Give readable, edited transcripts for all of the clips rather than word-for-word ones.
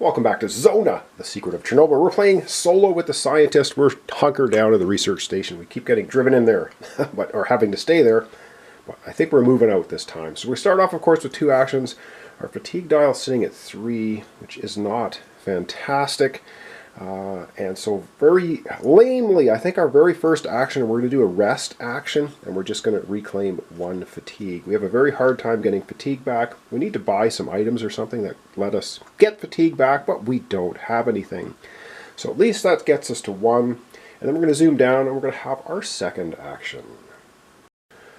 Welcome back to Zona, the secret of Chernobyl. We're playing solo with the scientist. We're hunkered down at the research station. We keep getting driven in there, or having to stay there. But I think we're moving out this time. So we start off, of course, with two actions. Our fatigue dial sitting at 3, which is not fantastic. And so very lamely, I think our very first action, we're going to do a rest action, and we're just going to reclaim 1 fatigue. We have a very hard time getting fatigue back. We need to buy some items or something that let us get fatigue back, but we don't have anything. So at least that gets us to 1, and then we're going to zoom down and we're going to have our second action.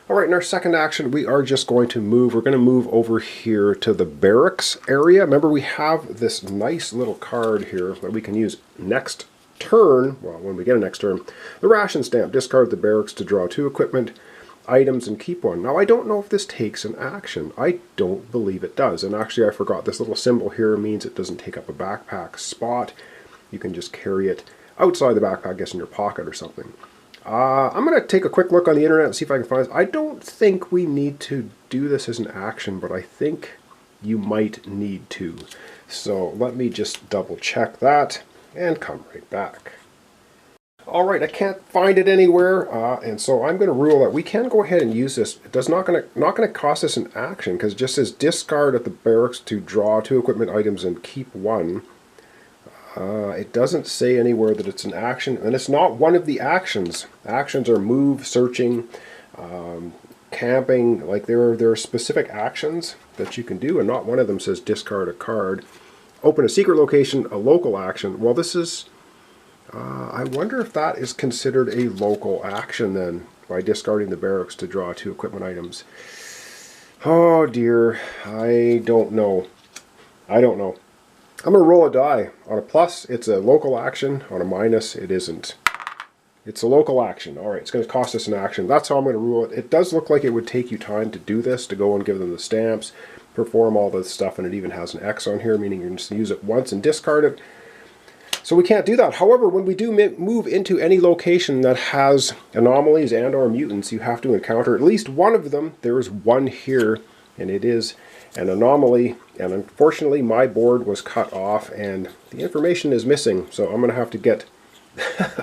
Alright, in our second action, we are just going to move. We're going to move over here to the barracks area. Remember, we have this nice little card here that we can use next turn. Well, when we get a next turn. The ration stamp. Discard the barracks to draw 2 equipment items and keep 1. Now, I don't know if this takes an action. I don't believe it does. And actually, I forgot. This little symbol here means it doesn't take up a backpack spot. You can just carry it outside the backpack, I guess, in your pocket or something. I'm going to take a quick look on the internet and see if I can find this. I don't think we need to do this as an action, but I think you might need to. So let me just double check that and come right back. Alright, I can't find it anywhere, and so I'm going to rule that we can go ahead and use this. It does not going to cost us an action, because it just says discard at the barracks to draw 2 equipment items and keep 1. It doesn't say anywhere that it's an action, and it's not one of the actions. Actions are move, searching, camping. Like there are specific actions that you can do, and not one of them says discard a card. Open a secret location, a local action. Well, this is, I wonder if that is considered a local action then, by discarding the barracks to draw 2 equipment items. Oh dear, I don't know. I don't know. I'm going to roll a die. On a plus, it's a local action. On a minus, it isn't. It's a local action. Alright, it's going to cost us an action. That's how I'm going to rule it. It does look like it would take you time to do this, to go and give them the stamps, perform all this stuff, and it even has an X on here, meaning you're just going to use it once and discard it. So we can't do that. However, when we do move into any location that has anomalies and or mutants, you have to encounter at least one of them. There is one here, and it is an anomaly, and unfortunately my board was cut off and the information is missing, so I'm going to have to get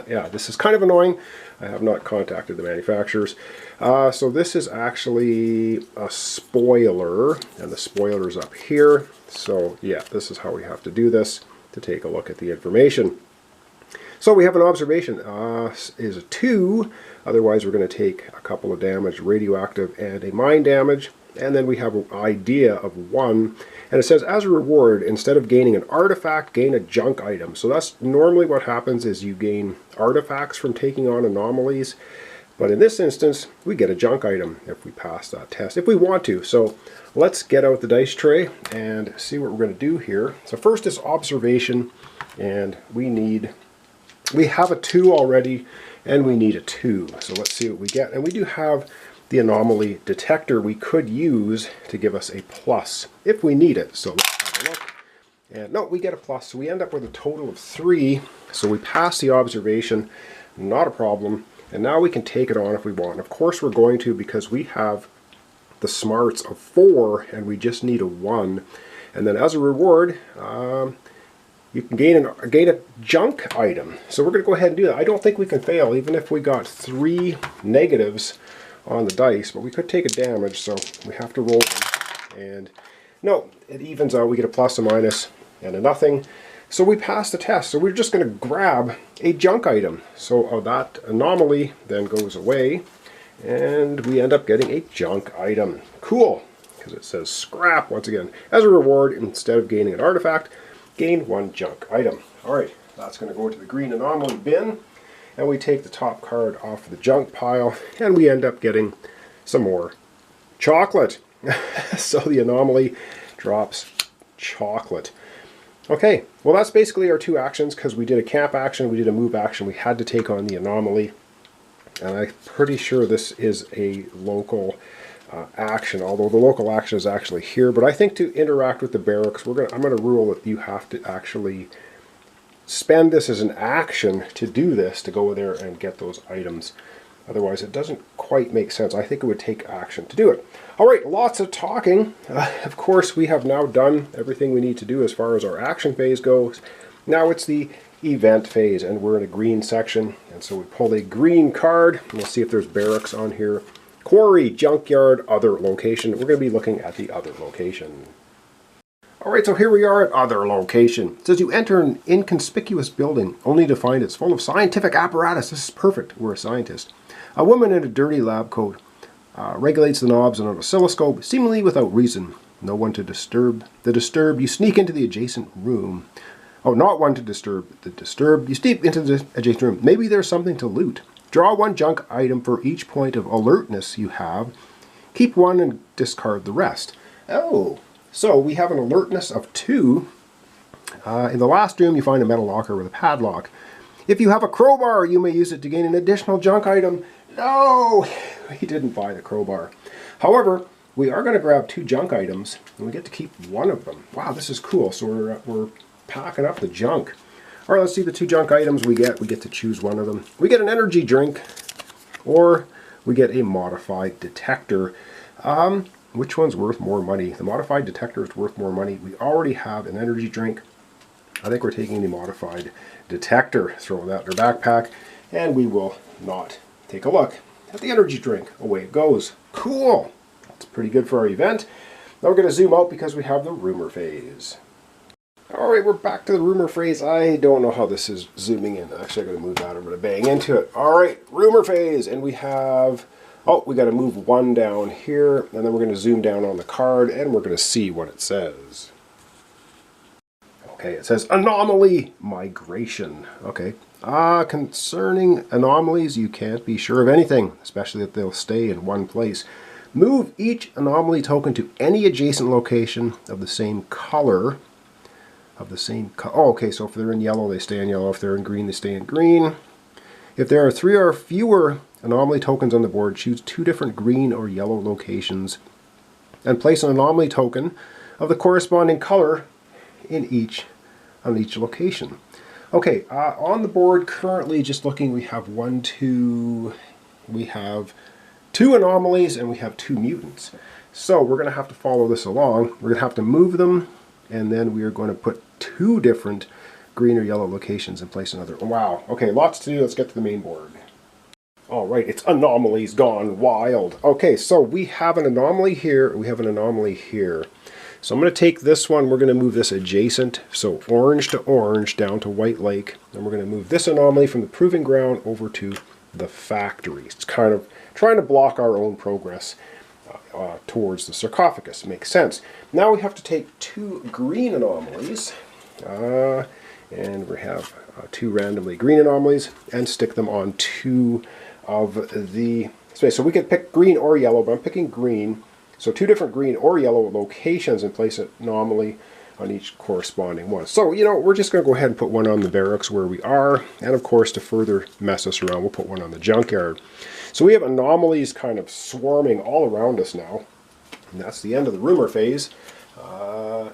yeah, this is kind of annoying. I have not contacted the manufacturers. So this is actually a spoiler, and the spoiler is up here. So yeah, this is how we have to do this to take a look at the information. So we have an observation is a 2, otherwise we're going to take a couple of damage, radioactive and a mine damage. And then we have an idea of 1, and it says as a reward, instead of gaining an artifact, gain a junk item. So that's normally what happens, is you gain artifacts from taking on anomalies, but in this instance we get a junk item if we pass that test, if we want to. So let's get out the dice tray and see what we're going to do here. So first is observation, and we have a 2 already, and we need a 2. So let's see what we get, and we do have the anomaly detector we could use to give us a plus if we need it. So let's have a look. And no, we get a plus. So we end up with a total of 3. So we pass the observation, not a problem. And now we can take it on if we want. Of course we're going to, because we have the smarts of 4 and we just need a 1. And then as a reward, you can gain a junk item. So we're going to go ahead and do that. I don't think we can fail, even if we got 3 negatives on the dice, but we could take a damage, so we have to roll them. And no, it evens out. We get a plus, a minus, and a nothing. So we pass the test. So we're just going to grab a junk item. So that anomaly then goes away, and we end up getting a junk item. Cool, because it says scrap once again. As a reward, instead of gaining an artifact, gain 1 junk item. Alright, that's going to go to the green anomaly bin. And we take the top card off the junk pile, and we end up getting some more chocolate. So the anomaly drops chocolate. Okay, well that's basically our 2 actions, because we did a camp action, we did a move action, we had to take on the anomaly. And I'm pretty sure this is a local action, although the local action is actually here. But I think to interact with the barracks, I'm going to rule that you have to actually spend this as an action to do this, to go there and get those items. Otherwise, it doesn't quite make sense. I think it would take action to do it. All right, lots of talking. Of course, we have now done everything we need to do as far as our action phase goes. Now it's the event phase, and we're in a green section. And so we pull a green card. We'll see if there's barracks on here. Quarry, junkyard, other location. We're going to be looking at the other location. Alright, so here we are at other location. It says you enter an inconspicuous building only to find it's full of scientific apparatus. This is perfect. We're a scientist. A woman in a dirty lab coat regulates the knobs on an oscilloscope, seemingly without reason. No one to disturb. The disturbed, you sneak into the adjacent room. Oh, not one to disturb. The disturbed, you sneak into the adjacent room. Maybe there's something to loot. Draw one junk item for each point of alertness you have. Keep one and discard the rest. Oh, so we have an alertness of 2. In the last room, you find a metal locker with a padlock. If you have a crowbar, you may use it to gain an additional junk item. No, we didn't buy the crowbar. However, we are going to grab 2 junk items, and we get to keep one of them. Wow, this is cool. So we're packing up the junk. All right, let's see the 2 junk items we get. We get to choose one of them. We get an energy drink, or we get a modified detector. Which one's worth more money? The modified detector is worth more money. We already have an energy drink. I think we're taking the modified detector, throw that in our backpack, and we will not take a look at the energy drink. Away it goes. Cool. That's pretty good for our event. Now we're going to zoom out because we have the rumor phase. Alright, we're back to the rumor phase. I don't know how this is zooming in. Actually, I'm going to move that. I'm going to bang into it. Alright, rumor phase. And we have... Oh, we got to move 1 down here. And then we're going to zoom down on the card. And we're going to see what it says. Okay, it says anomaly migration. Okay. Concerning anomalies, you can't be sure of anything. Especially that they'll stay in one place. Move each anomaly token to any adjacent location of the same color. Oh, okay, so if they're in yellow, they stay in yellow. If they're in green, they stay in green. If there are 3 or fewer anomaly tokens on the board, choose 2 different green or yellow locations and place an anomaly token of the corresponding color on each location. Okay, on the board currently, just looking, we have 2 anomalies and we have 2 mutants. So we're going to have to follow this along. We're going to have to move them, and then we are going to put 2 different green or yellow locations and place another. Wow, okay, lots to do. Let's get to the main board. All right, it's anomalies gone wild. Okay, so we have an anomaly here. We have an anomaly here. So I'm going to take this one. We're going to move this adjacent. So orange to orange down to White Lake. And we're going to move this anomaly from the proving ground over to the factory. It's kind of trying to block our own progress towards the sarcophagus. It makes sense. Now we have to take 2 green anomalies. And we have 2 randomly green anomalies and stick them on 2 of the space. So we could pick green or yellow, but I'm picking green. So 2 different green or yellow locations and place an anomaly on each corresponding one. So, you know, we're just going to go ahead and put one on the barracks where we are. And of course, to further mess us around, we'll put one on the junkyard. So we have anomalies kind of swarming all around us now. And that's the end of the rumor phase.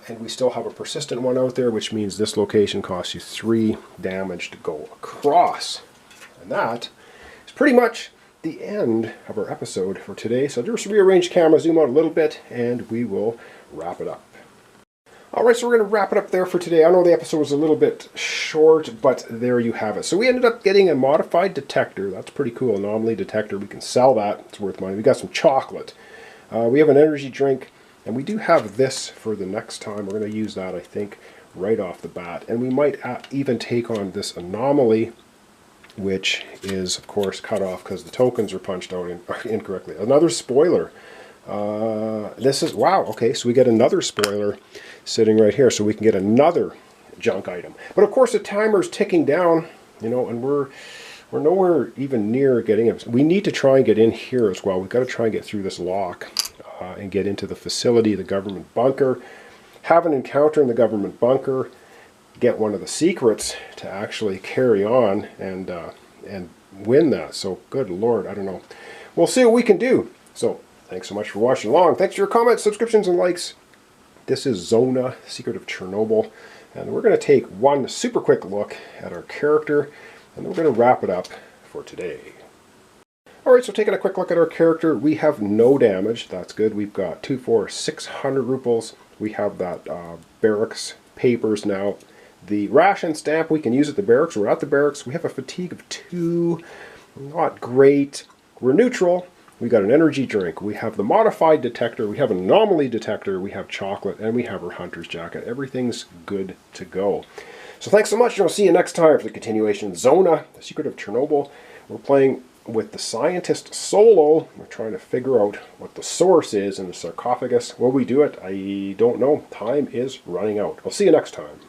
And we still have a persistent one out there, which means this location costs you 3 damage to go across. And that is pretty much the end of our episode for today. So just rearrange camera, zoom out a little bit, and we will wrap it up. Alright, so we're going to wrap it up there for today. I know the episode was a little bit short, but there you have it. So we ended up getting a modified detector. That's pretty cool. Anomaly detector. We can sell that. It's worth money. We got some chocolate. We have an energy drink. And we do have this for the next time. We're going to use that, I think, right off the bat. And we might even take on this anomaly, which is, of course, cut off because the tokens are punched out incorrectly. Another spoiler. This is, wow, okay, so we get another spoiler sitting right here. So we can get another junk item. But, of course, the timer's ticking down, you know, and we're nowhere even near getting it. We need to try and get in here as well. We've got to try and get through this lock. And get into the facility, the government bunker, have an encounter in the government bunker, get one of the secrets to actually carry on and win that. So good Lord, I don't know. We'll see what we can do. So thanks so much for watching along. Thanks for your comments, subscriptions, and likes. This is Zona, Secret of Chernobyl, and we're going to take one super quick look at our character, and then we're going to wrap it up for today. Alright, so taking a quick look at our character, we have no damage. That's good. We've got 2, 4, 600 ruples. We have that barracks papers now. The ration stamp, we can use at the barracks. We're at the barracks. We have a fatigue of 2. Not great. We're neutral. We got an energy drink. We have the modified detector. We have an anomaly detector. We have chocolate. And we have our hunter's jacket. Everything's good to go. So thanks so much, and I'll see you next time for the continuation of Zona, The Secret of Chernobyl. We're playing with the scientist solo. We're trying to figure out what the source is in the sarcophagus. Will we do it? I don't know. Time is running out. I'll see you next time.